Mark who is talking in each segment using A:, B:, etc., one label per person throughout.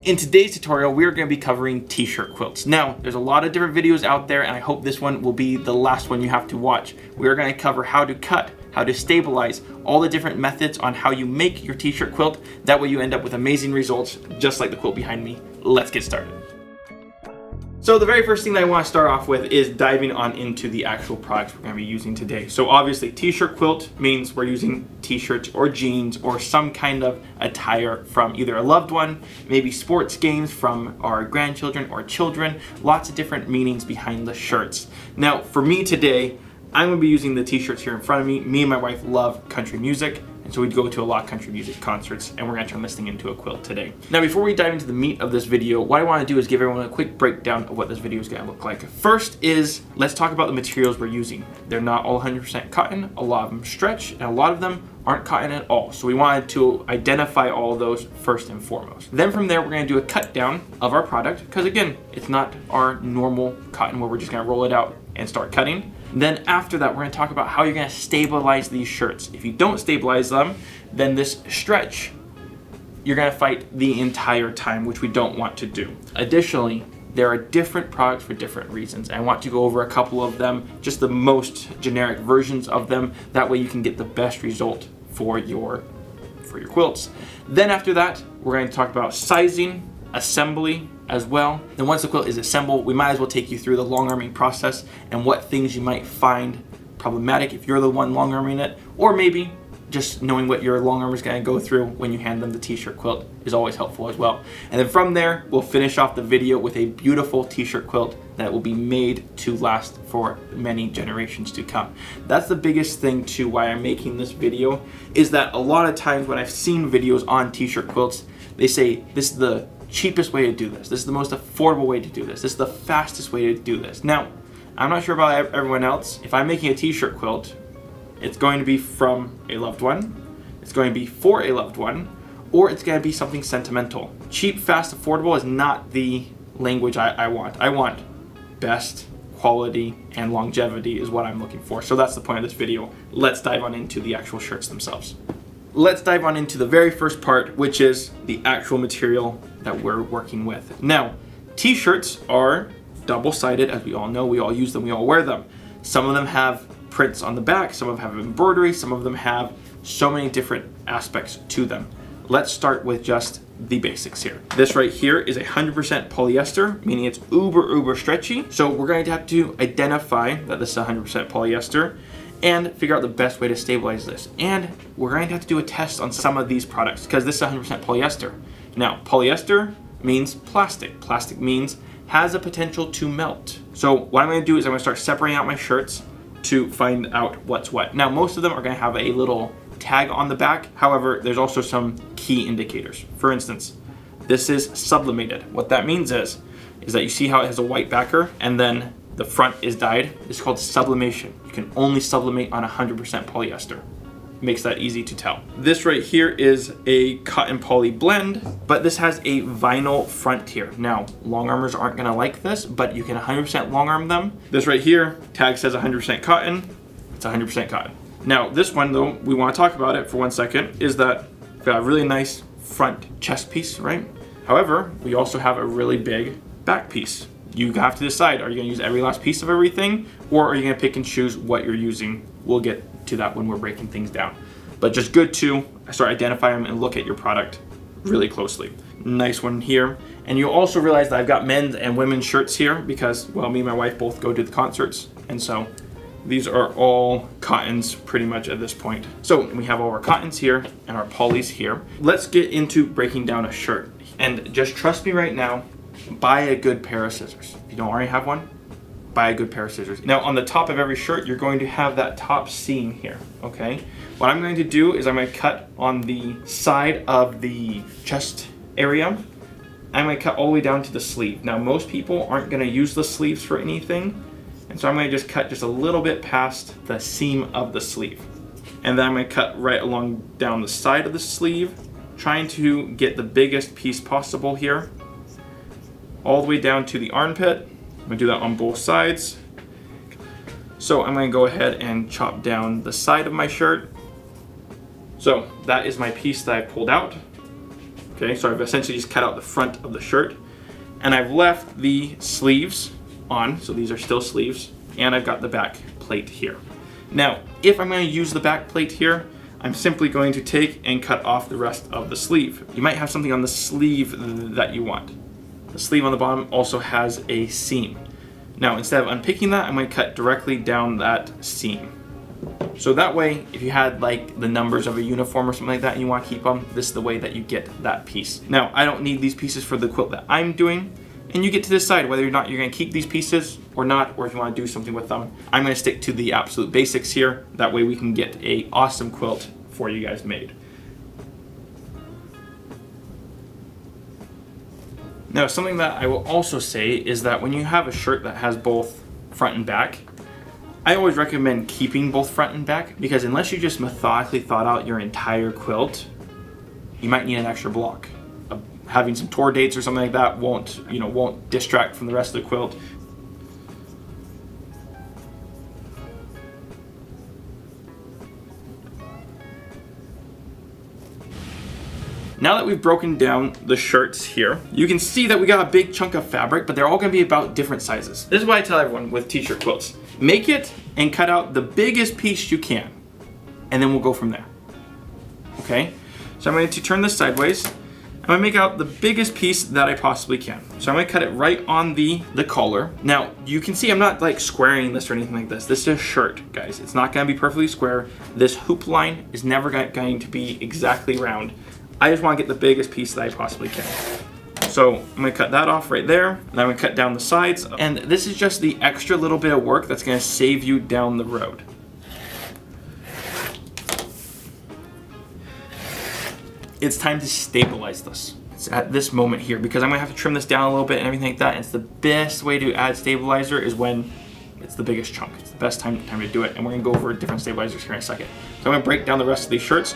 A: In today's tutorial, we are going to be covering T-shirt quilts. Now, there's a lot of different videos out there, and I hope this one will be the last one you have to watch. We are going to cover how to cut, how to stabilize, all the different methods on how you make your T-shirt quilt. That way you end up with amazing results, just like the quilt behind me. Let's get started. So the very first thing that I want to start off with is diving on into the actual products we're going to be using today. So obviously T-shirt quilt means we're using T-shirts or jeans or some kind of attire from either a loved one, maybe sports games from our grandchildren or children. Lots of different meanings behind the shirts. Now for me today, I'm going to be using the T-shirts here in front of me. Me and my wife love country music, and so we'd go to a lot of country music concerts, and we're going to turn this thing into a quilt today. Now before we dive into the meat of this video, what I want to do is give everyone a quick breakdown of what this video is going to look like. First is, let's talk about the materials we're using. They're not all 100% cotton, a lot of them stretch, and a lot of them aren't cotton at all. So we wanted to identify all of those first and foremost. Then from there, we're going to do a cut down of our product, because again, it's not our normal cotton where we're just going to roll it out and start cutting. Then after that, we're going to talk about how you're going to stabilize these shirts. If you don't stabilize them, then this stretch, you're going to fight the entire time, which we don't want to do. Additionally, there are different products for different reasons. I want to go over a couple of them, just the most generic versions of them. That way you can get the best result for your quilts. Then after that, we're going to talk about sizing, assembly as well. Then once the quilt is assembled, we might as well take you through the long arming process and what things you might find problematic if you're the one long arming it, or maybe just knowing what your long armer is going to go through when you hand them the T-shirt quilt is always helpful as well. And then from there, we'll finish off the video with a beautiful T-shirt quilt that will be made to last for many generations to come. That's the biggest thing too why I'm making this video, is that a lot of times when I've seen videos on T-shirt quilts, they say this is the cheapest way to do this. This is the most affordable way to do this. This is the fastest way to do this. Now, I'm not sure about everyone else. If I'm making a T-shirt quilt, it's going to be from a loved one, it's going to be for a loved one, or it's going to be something sentimental. Cheap, fast, affordable is not the language I want. I want best, quality, and longevity is what I'm looking for. So that's the point of this video. Let's dive on into the actual shirts themselves. Let's dive on into the very first part, which is the actual material that we're working with. Now, T-shirts are double-sided, as we all know. We all use them, we all wear them. Some of them have prints on the back, some of them have embroidery, some of them have so many different aspects to them. Let's start with just the basics here. This right here is 100% polyester, meaning it's uber stretchy. So we're going to have to identify that this is 100% polyester and figure out the best way to stabilize this. And we're going to have to do a test on some of these products because this is 100% polyester. Now, polyester means plastic. Plastic means has a potential to melt. So what I'm going to do is I'm going to start separating out my shirts to find out what's what. Now, most of them are going to have a little tag on the back. However, there's also some key indicators. For instance, this is sublimated. What that means is that you see how it has a white backer and then the front is dyed. It's called sublimation. You can only sublimate on 100% polyester. Makes that easy to tell. This right here is a cotton poly blend, but this has a vinyl front here. Now, long armers aren't gonna like this, but you can 100% long arm them. This right here, tag says 100% cotton. It's 100% cotton. Now, this one though, we wanna talk about it for 1 second, is that we've got a really nice front chest piece, right? However, we also have a really big back piece. You have to decide, are you gonna use every last piece of everything, or are you gonna pick and choose what you're using? We'll get to that when we're breaking things down. But just good to start identifying them and look at your product really closely. Nice one here. And you'll also realize that I've got men's and women's shirts here because, well, me and my wife both go to the concerts. And so these are all cottons pretty much at this point. So we have all our cottons here and our polys here. Let's get into breaking down a shirt. And just trust me right now, buy a good pair of scissors. If you don't already have one, buy a good pair of scissors. Now on the top of every shirt, you're going to have that top seam here, okay? What I'm going to do is I'm going to cut on the side of the chest area. I'm going to cut all the way down to the sleeve. Now most people aren't going to use the sleeves for anything, and so I'm going to just cut just a little bit past the seam of the sleeve. And then I'm going to cut right along down the side of the sleeve, trying to get the biggest piece possible here, all the way down to the armpit. I'm gonna do that on both sides. So I'm gonna go ahead and chop down the side of my shirt. So that is my piece that I pulled out. Okay, so I've essentially just cut out the front of the shirt, and I've left the sleeves on, so these are still sleeves, and I've got the back plate here. Now, if I'm going to use the back plate here, I'm simply going to take and cut off the rest of the sleeve. You might have something on the sleeve that you want. The sleeve on the bottom also has a seam. Now, instead of unpicking that, I'm going to cut directly down that seam. So that way, if you had like the numbers of a uniform or something like that and you want to keep them, this is the way that you get that piece. Now, I don't need these pieces for the quilt that I'm doing, and you get to decide whether or not you're going to keep these pieces or not, or if you want to do something with them. I'm going to stick to the absolute basics here. That way we can get an awesome quilt for you guys made. Now, something that I will also say is that when you have a shirt that has both front and back, I always recommend keeping both front and back, because unless you just methodically thought out your entire quilt, you might need an extra block. Having some tour dates or something like that won't distract from the rest of the quilt. Now that we've broken down the shirts here, you can see that we got a big chunk of fabric, but they're all gonna be about different sizes. This is what I tell everyone with T-shirt quilts. Make it and cut out the biggest piece you can, and then we'll go from there. Okay? So I'm going to turn this sideways. I'm gonna make out the biggest piece that I possibly can. So I'm gonna cut it right on the collar. Now, you can see I'm not like squaring this or anything like this. This is a shirt, guys. It's not gonna be perfectly square. This hoop line is never going to be exactly round. I just wanna get the biggest piece that I possibly can. So I'm gonna cut that off right there, and I'm gonna cut down the sides. And this is just the extra little bit of work that's gonna save you down the road. It's time to stabilize this. It's at this moment here, because I'm gonna have to trim this down a little bit and everything like that. And it's the best way to add stabilizer is when it's the biggest chunk. It's the best time to do it. And we're gonna go over different stabilizers here in a second. So I'm gonna break down the rest of these shirts.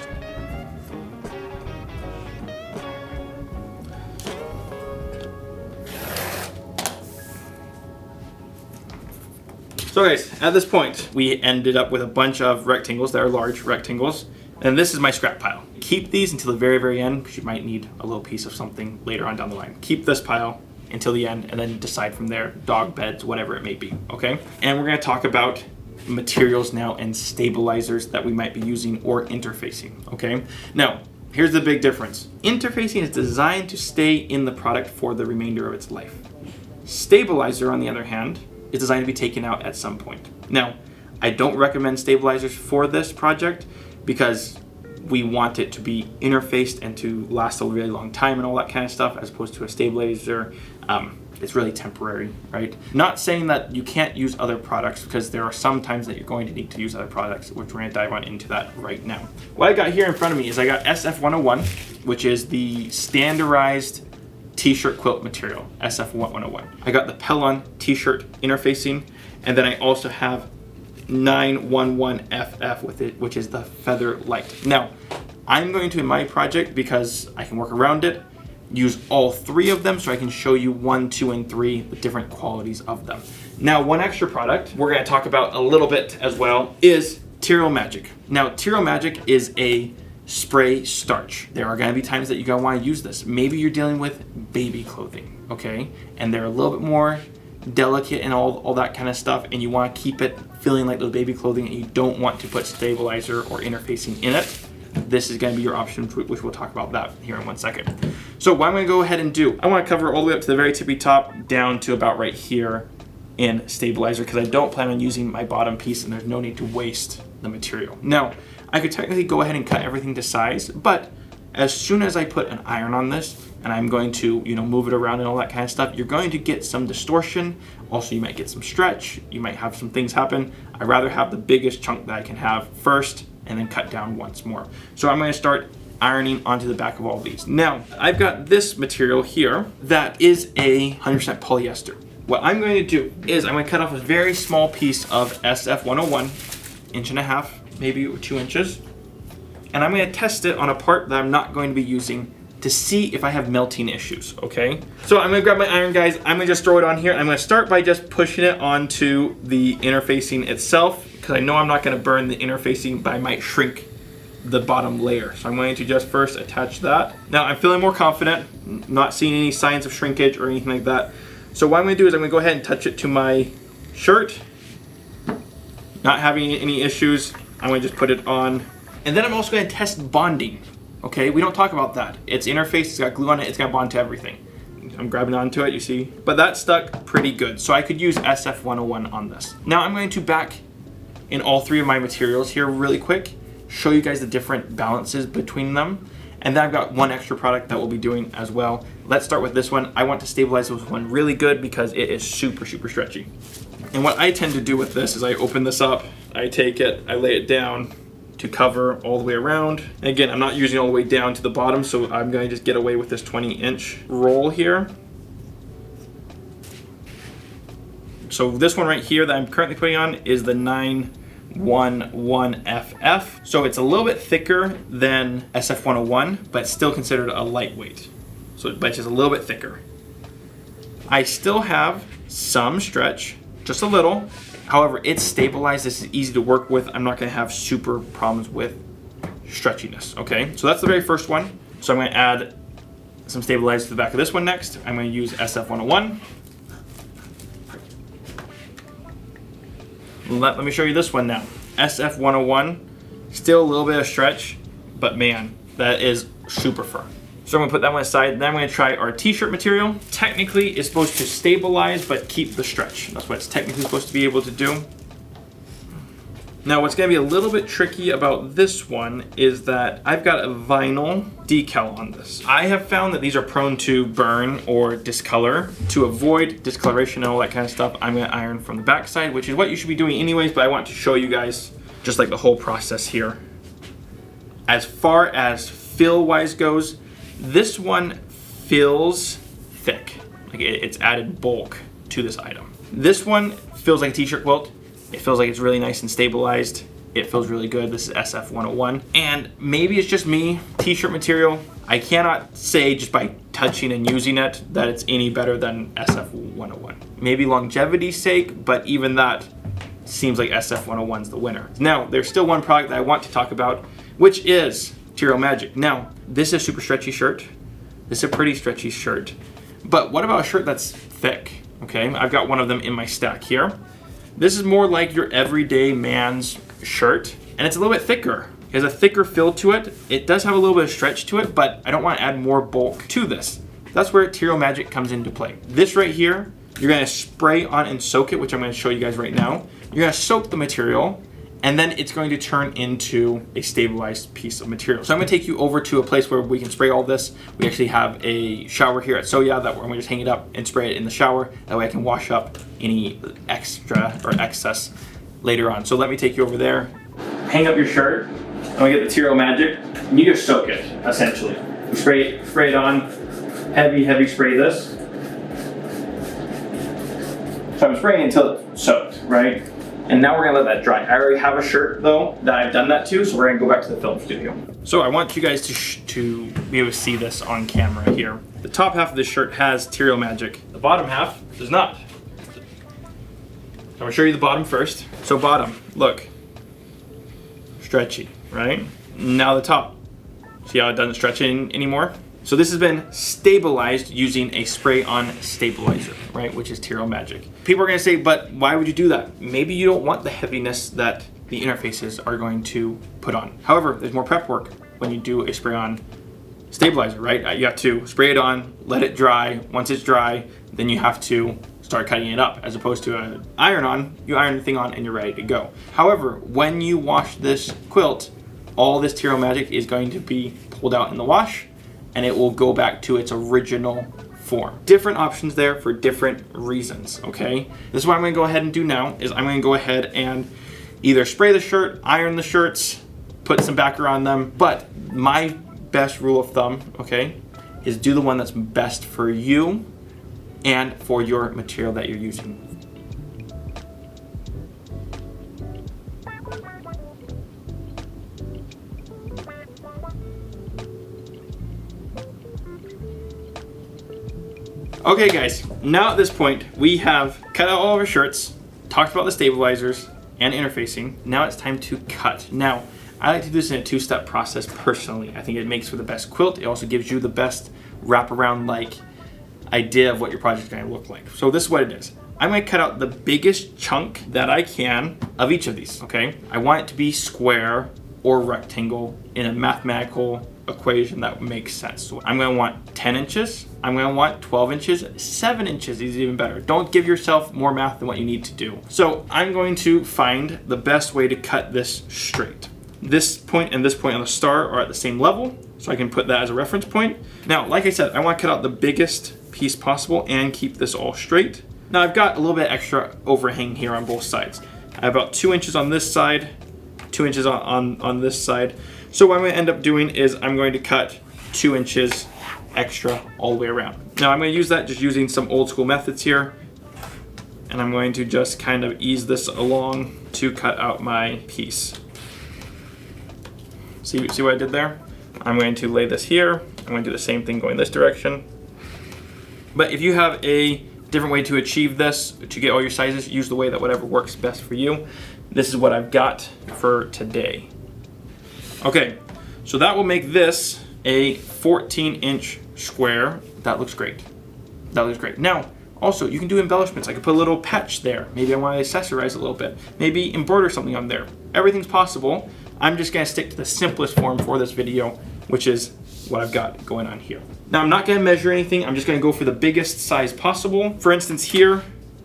A: So guys, at this point, we ended up with a bunch of rectangles that are large rectangles. And this is my scrap pile. Keep these until the very, very end, because you might need a little piece of something later on down the line. Keep this pile until the end, and then decide from there, dog beds, whatever it may be, okay? And we're gonna talk about materials now and stabilizers that we might be using or interfacing, okay? Now, here's the big difference. Interfacing is designed to stay in the product for the remainder of its life. Stabilizer, on the other hand, is designed to be taken out at some point. Now, I don't recommend stabilizers for this project because we want it to be interfaced and to last a really long time and all that kind of stuff, as opposed to a stabilizer. It's really temporary, right? Not saying that you can't use other products, because there are some times that you're going to need to use other products, which we're gonna dive on into that right now. What I got here in front of me is I got SF101, which is the standardized T-shirt quilt material, SF101. I got the Pellon T-shirt interfacing, and then I also have 911FF with it, which is the feather light. Now, I'm going to, in my project, because I can work around it, use all three of them so I can show you 1, 2, and 3, the different qualities of them. Now, one extra product we're going to talk about a little bit as well is Tiro Magic. Now, Tiro Magic is a spray starch. There are going to be times that you're going to want to use this. Maybe you're dealing with baby clothing, okay? And they're a little bit more delicate and all that kind of stuff, and you want to keep it feeling like those baby clothing, and you don't want to put stabilizer or interfacing in it. This is going to be your option, which we'll talk about that here in 1 second. So what I'm going to go ahead and do, I want to cover all the way up to the very tippy top down to about right here in stabilizer, because I don't plan on using my bottom piece and there's no need to waste the material. Now, I could technically go ahead and cut everything to size, but as soon as I put an iron on this and I'm going to, move it around and all that kind of stuff, you're going to get some distortion. Also, you might get some stretch. You might have some things happen. I'd rather have the biggest chunk that I can have first and then cut down once more. So I'm going to start ironing onto the back of all these. Now, I've got this material here that is a 100% polyester. What I'm going to do is I'm going to cut off a very small piece of SF101, 1.5 inches, maybe 2 inches. And I'm going to test it on a part that I'm not going to be using to see if I have melting issues, okay? So I'm going to grab my iron, guys. I'm going to just throw it on here. I'm going to start by just pushing it onto the interfacing itself, because I know I'm not going to burn the interfacing, but I might shrink the bottom layer. So I'm going to just first attach that. Now I'm feeling more confident, not seeing any signs of shrinkage or anything like that. So what I'm going to do is I'm going to go ahead and touch it to my shirt. Not having any issues, I'm going to just put it on. And then I'm also going to test bonding. Okay, we don't talk about that. It's interfaced, it's got glue on it, it's got to bond to everything. I'm grabbing onto it, you see. But that stuck pretty good. So I could use SF101 on this. Now I'm going to back in all three of my materials here really quick, show you guys the different balances between them. And then I've got one extra product that we'll be doing as well. Let's start with this one. I want to stabilize this one really good because it is super, super stretchy. And what I tend to do with this is I open this up, I take it, I lay it down to cover all the way around. And again, I'm not using it all the way down to the bottom, so I'm going to just get away with this 20-inch roll here. So this one right here that I'm currently putting on is the 911FF. So it's a little bit thicker than SF101, but still considered a lightweight. So but it's just a little bit thicker. I still have some stretch, just a little. However, it's stabilized. This is easy to work with. I'm not going to have super problems with stretchiness. Okay, so that's the very first one. So I'm going to add some stabilizer to the back of this one next. I'm going to use SF101. Let me show you this one now. SF101, still a little bit of stretch, but man, that is super firm. So I'm gonna put that one aside. Then I'm gonna try our T-shirt material. Technically, it's supposed to stabilize, but keep the stretch. That's what it's technically supposed to be able to do. Now, what's gonna be a little bit tricky about this one is that I've got a vinyl decal on this. I have found that these are prone to burn or discolor. To avoid discoloration and all that kind of stuff, I'm gonna iron from the backside, which is what you should be doing anyways, but I want to show you guys just like the whole process here. As far as fill-wise goes, this one feels thick. Like it's added bulk to this item. This one feels like a T-shirt quilt. It feels like it's really nice and stabilized. It feels really good. This is SF101. And maybe it's just me, T-shirt material. I cannot say just by touching and using it that it's any better than SF101. Maybe longevity's sake, but even that seems like SF101's the winner. Now, there's still one product that I want to talk about, which is Material Magic. Now, this is a super stretchy shirt. This is a pretty stretchy shirt. But what about a shirt that's thick? Okay, I've got one of them in my stack here. This is more like your everyday man's shirt, and it's a little bit thicker. It has a thicker fill to it. It does have a little bit of stretch to it, but I don't want to add more bulk to this. That's where Material Magic comes into play. This right here, you're gonna spray on and soak it, which I'm gonna show you guys right now. You're gonna soak the material, and then it's going to turn into a stabilized piece of material. So I'm gonna take you over to a place where we can spray all this. We actually have a shower here at Soya that we're gonna just hang it up and spray it in the shower. That way I can wash up any extra or excess later on. So let me take you over there. Hang up your shirt. I'm gonna get the Material Magic, and you just soak it, essentially. You spray it on, heavy spray this. So I'm spraying until it's soaked, right? And now we're gonna let that dry. I already have a shirt though that I've done that to, so we're gonna go back to the film studio. So I want you guys to be able to see this on camera here. The top half of this shirt has Material Magic. The bottom half does not. I'm gonna show you the bottom first. So bottom, look, stretchy, right? Now the top, see how it doesn't stretch anymore? So this has been stabilized using a spray-on stabilizer, right? Which is Material Magic. People are gonna say, but why would you do that? Maybe you don't want the heaviness that the interfaces are going to put on. However, there's more prep work when you do a spray-on stabilizer, right? You have to spray it on, let it dry. Once it's dry, then you have to start cutting it up, as opposed to an iron on. You iron the thing on and you're ready to go. However, when you wash this quilt, all this Material Magic is going to be pulled out in the wash, and it will go back to its original form. Different options there for different reasons, okay? This is what I'm gonna go ahead and do now, is I'm gonna go ahead and either spray the shirt, iron the shirts, put some backer on them, but my best rule of thumb, okay, is do the one that's best for you and for your material that you're using. Okay guys, now at this point, we have cut out all of our shirts, talked about the stabilizers and interfacing. Now it's time to cut. Now, I like to do this in a two-step process personally. I think it makes for the best quilt. It also gives you the best wraparound like idea of what your project is going to look like. So this is what it is. I'm going to cut out the biggest chunk that I can of each of these, okay? I want it to be square or rectangle in a mathematical equation that makes sense. So I'm going to want 10 inches. I'm going to want 12 inches. 7 inches is even better. Don't give yourself more math than what you need to do. So I'm going to find the best way to cut this straight. This point and this point on the star are at the same level, so I can put that as a reference point. Now, like I said, I want to cut out the biggest piece possible and keep this all straight. Now I've got a little bit extra overhang here on both sides. I have about 2 inches on this side, 2 inches on this side. So what I'm going to end up doing is I'm going to cut 2 inches extra all the way around. Now I'm going to use that just using some old school methods here. And I'm going to just kind of ease this along to cut out my piece. See what I did there? I'm going to lay this here. I'm going to do the same thing going this direction. But if you have a different way to achieve this, to get all your sizes, use the way that whatever works best for you. This is what I've got for today. Okay, so that will make this a 14-inch square. That looks great. That looks great. Now, also, you can do embellishments. I could put a little patch there. Maybe I want to accessorize a little bit. Maybe embroider something on there. Everything's possible. I'm just going to stick to the simplest form for this video, which is what I've got going on here. Now, I'm not going to measure anything. I'm just going to go for the biggest size possible. For instance, here,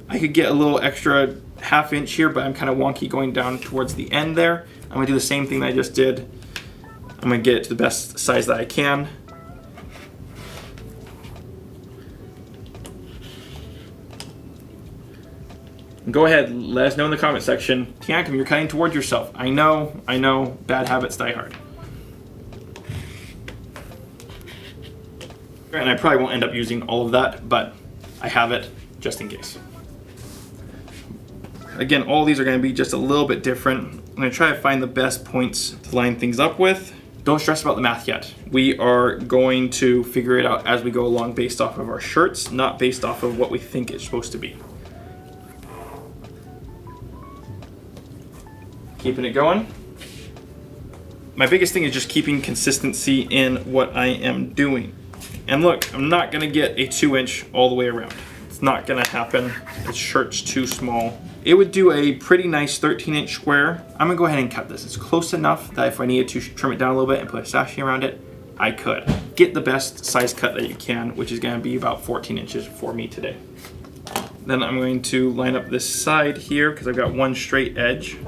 A: I could get a little extra ½ inch here, but I'm kind of wonky going down towards the end there. I'm going to do the same thing that I just did. I'm going to get it to the best size that I can. Go ahead, let us know in the comment section. Tiankum, you're cutting towards yourself. I know, bad habits die hard. And I probably won't end up using all of that, but I have it just in case. Again, all these are going to be just a little bit different. I'm going to try to find the best points to line things up with. Don't stress about the math yet. We are going to figure it out as we go along based off of our shirts, not based off of what we think it's supposed to be. Keeping it going. My biggest thing is just keeping consistency in what I am doing. And look, I'm not gonna get a 2-inch all the way around. It's not gonna happen. This shirt's too small. It would do a pretty nice 13-inch square. I'm gonna go ahead and cut this. It's close enough that if I needed to trim it down a little bit and put a sashing around it, I could. Get the best size cut that you can, which is gonna be about 14 inches for me today. Then I'm going to line up this side here because I've got one straight edge.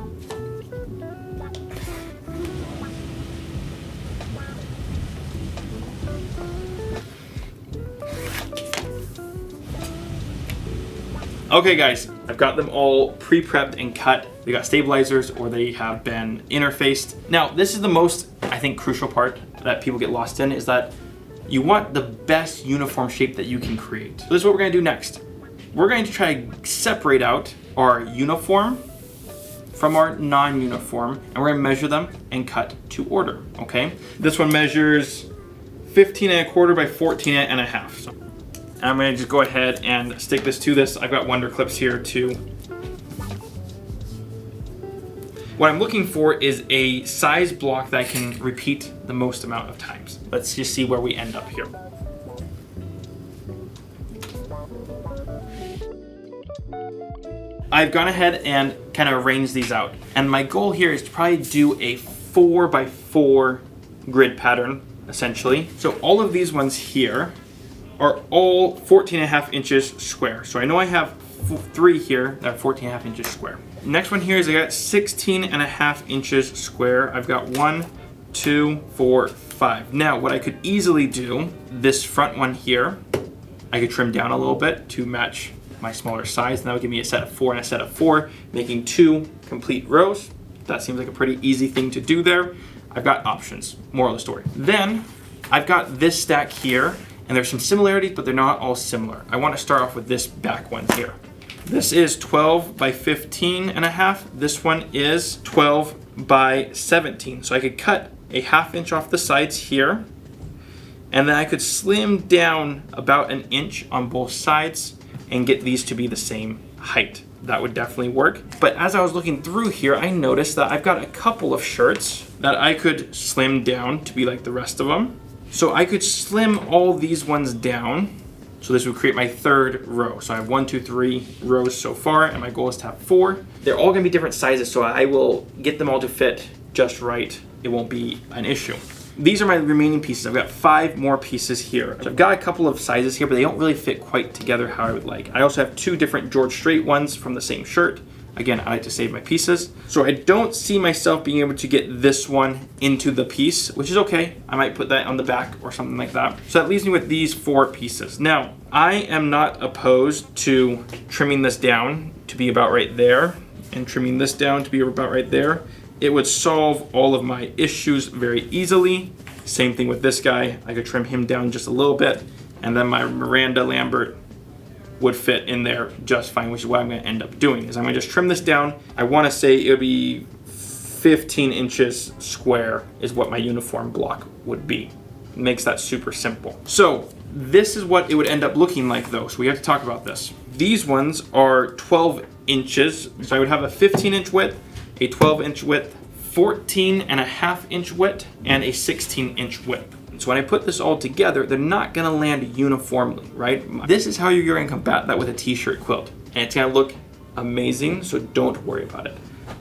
A: Okay guys, I've got them all pre-prepped and cut. They got stabilizers or they have been interfaced. Now, this is the most, I think, crucial part that people get lost in, is that you want the best uniform shape that you can create. So this is what we're gonna do next. We're going to try to separate out our uniform from our non-uniform, and we're gonna measure them and cut to order, okay? This one measures 15¼ by 14½. So I'm gonna just go ahead and stick this to this. I've got Wonder Clips here too. What I'm looking for is a size block that I can repeat the most amount of times. Let's just see where we end up here. I've gone ahead and kind of arranged these out. And my goal here is to probably do a 4×4 grid pattern, essentially. So all of these ones here are all 14½ inches square. So I know I have 3 here that are 14½ inches square. Next one here is I got 16½ inches square. I've got 1, 2, 4, 5. Now what I could easily do, this front one here, I could trim down a little bit to match my smaller size, and that would give me a set of 4 and a set of 4, making 2 complete rows. That seems like a pretty easy thing to do there. I've got options, moral of the story. Then I've got this stack here, and there's some similarities, but they're not all similar. I want to start off with this back one here. This is 12 by 15½. This one is 12 by 17. So I could cut a ½ inch off the sides here, and then I could slim down about 1 inch on both sides and get these to be the same height. that would definitely work. But as I was looking through here, I noticed that I've got a couple of shirts that I could slim down to be like the rest of them. So I could slim all these ones down. So this would create my third row. So I have 1, 2, 3 rows so far, and my goal is to have 4. They're all gonna be different sizes, so I will get them all to fit just right. It won't be an issue. These are my remaining pieces. I've got 5 more pieces here. So I've got a couple of sizes here, but they don't really fit quite together how I would like. I also have 2 different George Strait ones from the same shirt. Again, I like to save my pieces. So I don't see myself being able to get this one into the piece, which is okay. I might put that on the back or something like that. So that leaves me with these 4 pieces. Now, I am not opposed to trimming this down to be about right there and trimming this down to be about right there. It would solve all of my issues very easily. Same thing with this guy. I could trim him down just a little bit, and then my Miranda Lambert would fit in there just fine, which is what I'm gonna end up doing, is I'm gonna just trim this down. I wanna say it would be 15 inches square is what my uniform block would be. It makes that super simple. So this is what it would end up looking like though, so we have to talk about this. These ones are 12 inches, so I would have a 15-inch width, a 12-inch width, 14.5-inch width, and a 16-inch width. So when I put this all together, they're not gonna land uniformly, right? This is how you're gonna combat that with a T-shirt quilt. And it's gonna look amazing, so don't worry about it.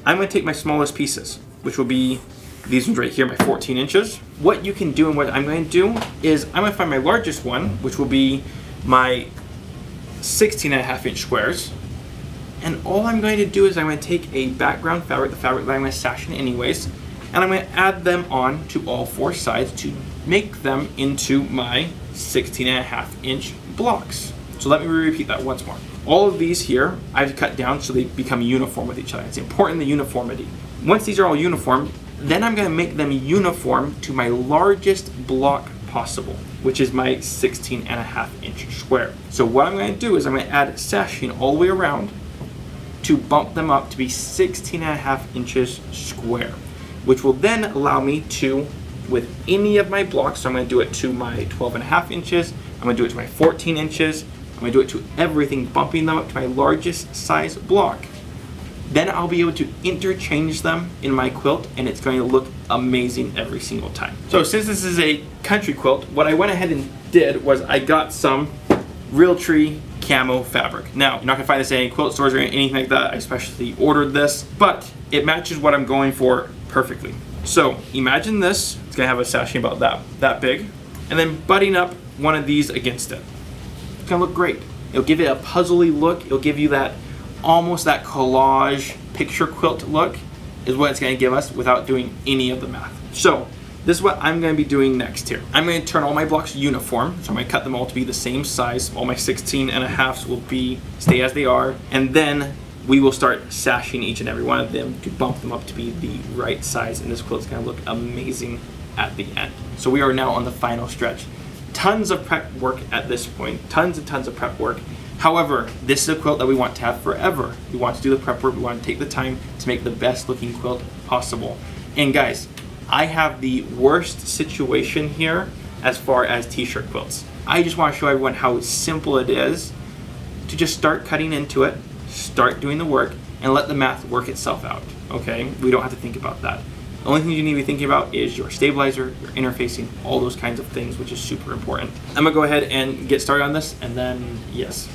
A: I'm gonna take my smallest pieces, which will be these ones right here, my 14 inches. What you can do and what I'm going to do is I'm gonna find my largest one, which will be my 16.5-inch squares. And all I'm going to do is I'm going to take a background fabric, the fabric that I'm going to stash in anyways, and I'm going to add them on to all 4 sides to make them into my 16.5-inch blocks. So let me repeat that once more. All of these here, I've cut down so they become uniform with each other. It's important, the uniformity. Once these are all uniform, then I'm going to make them uniform to my largest block possible, which is my 16.5-inch square. So what I'm going to do is I'm going to add sashing all the way around to bump them up to be 16.5 inches square, which will then allow me to, with any of my blocks, so I'm going to do it to my 12.5 inches, I'm going to do it to my 14 inches, I'm going to do it to everything, bumping them up to my largest size block. Then I'll be able to interchange them in my quilt, and it's going to look amazing every single time. So since this is a country quilt, what I went ahead and did was I got some Realtree camo fabric. Now, you're not gonna find this in any quilt stores or anything like that. I especially ordered this, but it matches what I'm going for perfectly. So imagine this, it's gonna have a sashing about that big, and then butting up one of these against it. It's gonna look great. It'll give it a puzzly look. It'll give you that almost that collage picture quilt look is what it's gonna give us without doing any of the math. So this is what I'm going to be doing next here. I'm going to turn all my blocks uniform, so I'm going to cut them all to be the same size. All my 16.5s will stay as they are, and then we will start sashing each and every one of them to bump them up to be the right size, and this quilt is going to look amazing at the end. So we are now on the final stretch. Tons of prep work at this point, tons and tons of prep work. However, this is a quilt that we want to have forever. We want to do the prep work, we want to take the time to make the best looking quilt possible. And guys, I have the worst situation here as far as T-shirt quilts. I just want to show everyone how simple it is to just start cutting into it, start doing the work, and let the math work itself out, okay? We don't have to think about that. The only thing you need to be thinking about is your stabilizer, your interfacing, all those kinds of things, which is super important. I'm gonna go ahead and get started on this, and then, yes.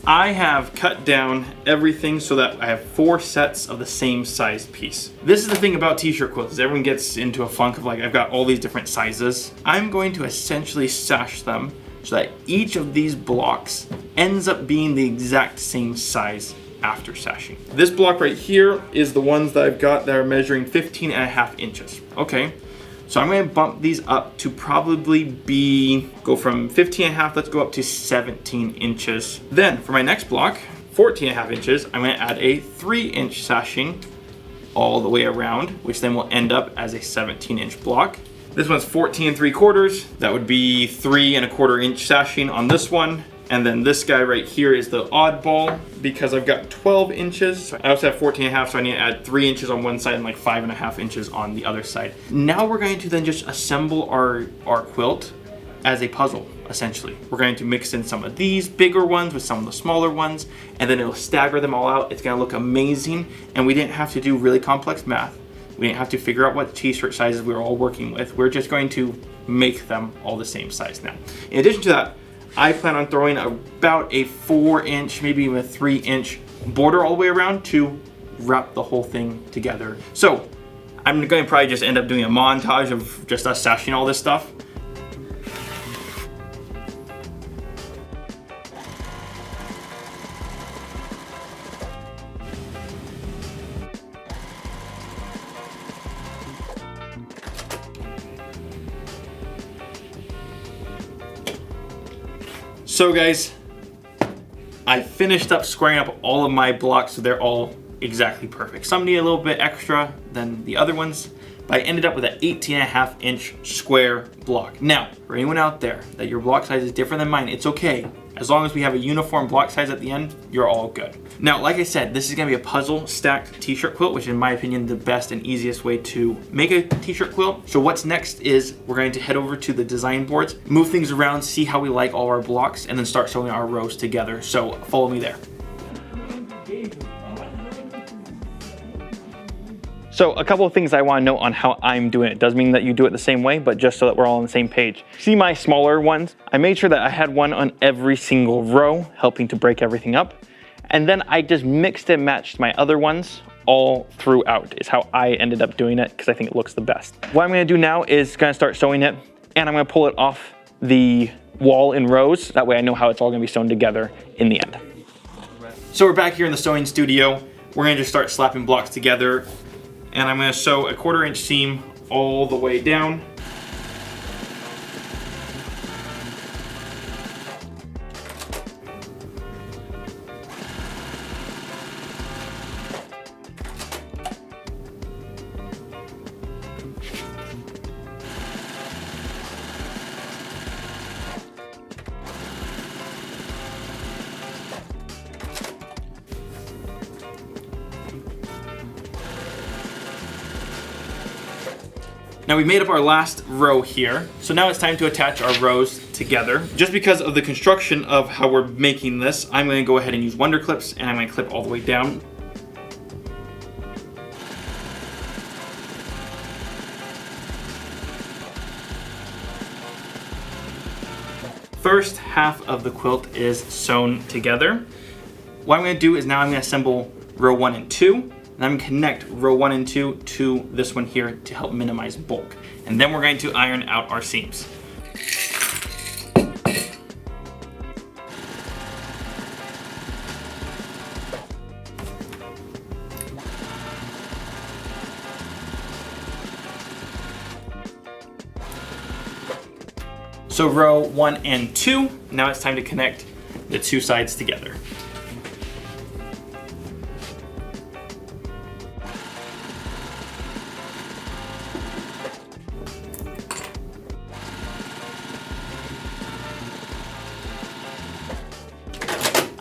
A: I have cut down everything so that I have 4 sets of the same size piece. This is the thing about T-shirt quilts, is everyone gets into a funk of like, I've got all these different sizes. I'm going to essentially sash them so that each of these blocks ends up being the exact same size after sashing. This block right here is the ones that I've got that are measuring 15.5 inches. Okay. So I'm going to bump these up to probably go from 15.5, let's go up to 17 inches. Then for my next block, 14.5 inches, I'm going to add a 3-inch sashing all the way around, which then will end up as a 17-inch block. This one's 14 3/4. That would be 3 1/4 inch sashing on this one. And then this guy right here is the oddball because I've got 12 inches. I also have 14 and a half, so I need to add 3 inches on one side and like 5.5 inches on the other side. Now we're going to then just assemble our quilt as a puzzle, essentially. We're going to mix in some of these bigger ones with some of the smaller ones, and then it'll stagger them all out. It's gonna look amazing, and we didn't have to do really complex math. We didn't have to figure out what t-shirt sizes we were all working with. We're just going to make them all the same size now. In addition to that, I plan on throwing about a 4-inch, maybe even a 3-inch border all the way around to wrap the whole thing together. So I'm going to probably just end up doing a montage of just us sashing all this stuff. So guys, I finished up squaring up all of my blocks so they're all exactly perfect. Some need a little bit extra than the other ones, but I ended up with an 18.5-inch square block. Now, for anyone out there that your block size is different than mine, it's okay. As long as we have a uniform block size at the end, you're all good. Now, like I said, this is gonna be a puzzle stacked t-shirt quilt, which in my opinion, the best and easiest way to make a t-shirt quilt. So what's next is we're going to head over to the design boards, move things around, see how we like all our blocks, and then start sewing our rows together. So follow me there. So a couple of things I want to note on how I'm doing it. Doesn't mean that you do it the same way, but just so that we're all on the same page. See my smaller ones? I made sure that I had one on every single row, helping to break everything up. And then I just mixed and matched my other ones all throughout is how I ended up doing it because I think it looks the best. What I'm going to do now is going to start sewing it, and I'm going to pull it off the wall in rows. That way I know how it's all going to be sewn together in the end. So we're back here in the sewing studio. We're going to just start slapping blocks together. And I'm going to sew a 1/4-inch seam all the way down. Now we made up our last row here, so now it's time to attach our rows together. Just because of the construction of how we're making this, I'm going to go ahead and use Wonder Clips, and I'm going to clip all the way down. First half of the quilt is sewn together. What I'm going to do is now I'm going to assemble row 1 and 2. And I'm going to connect row 1 and 2 to this one here to help minimize bulk. And then we're going to iron out our seams. So row 1 and 2, now it's time to connect the two sides together.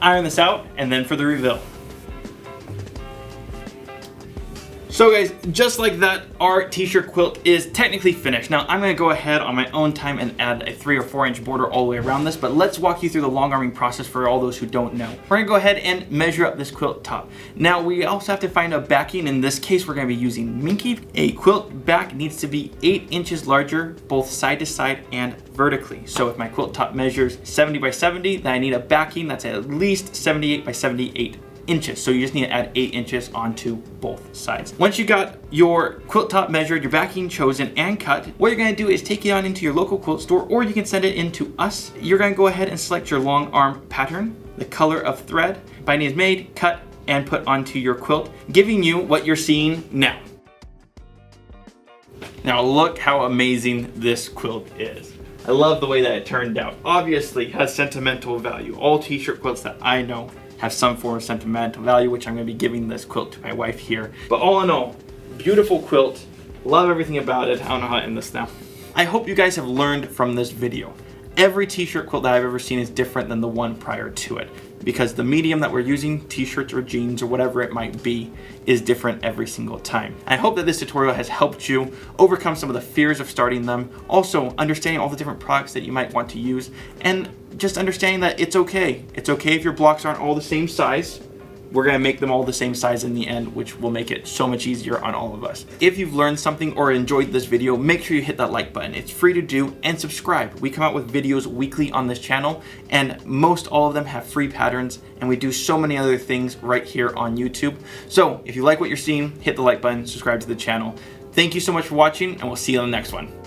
A: Iron this out, and then for the reveal. So guys, just like that, our t-shirt quilt is technically finished. Now I'm gonna go ahead on my own time and add a 3 or 4 inch border all the way around this, but let's walk you through the longarming process for all those who don't know. We're gonna go ahead and measure up this quilt top. Now we also have to find a backing. In this case, we're gonna be using Minky. A quilt back needs to be 8 inches larger, both side to side and vertically. So if my quilt top measures 70 by 70, then I need a backing that's at least 78 by 78 inches. So you just need to add 8 inches onto both sides. Once you got your quilt top measured, your backing chosen and cut, what you're gonna do is take it on into your local quilt store, or you can send it in to us. You're gonna go ahead and select your long arm pattern, the color of thread, binding is made, cut, and put onto your quilt, giving you what you're seeing now. Now look how amazing this quilt is. I love the way that it turned out. Obviously has sentimental value. All t-shirt quilts that I know have some form of sentimental value, which I'm going to be giving this quilt to my wife here. But all in all, beautiful quilt. Love everything about it. I don't know how to end this now. I hope you guys have learned from this video. every t-shirt quilt that I've ever seen is different than the one prior to it, because the medium that we're using, t-shirts or jeans or whatever it might be, is different every single time. I hope that this tutorial has helped you overcome some of the fears of starting them, also understanding all the different products that you might want to use, and just understanding that it's okay. It's okay if your blocks aren't all the same size. We're gonna make them all the same size in the end, which will make it so much easier on all of us. If you've learned something or enjoyed this video, make sure you hit that like button. It's free to do, and subscribe. We come out with videos weekly on this channel, and most all of them have free patterns, and we do so many other things right here on YouTube. So if you like what you're seeing, hit the like button, subscribe to the channel. Thank you so much for watching, and we'll see you on the next one.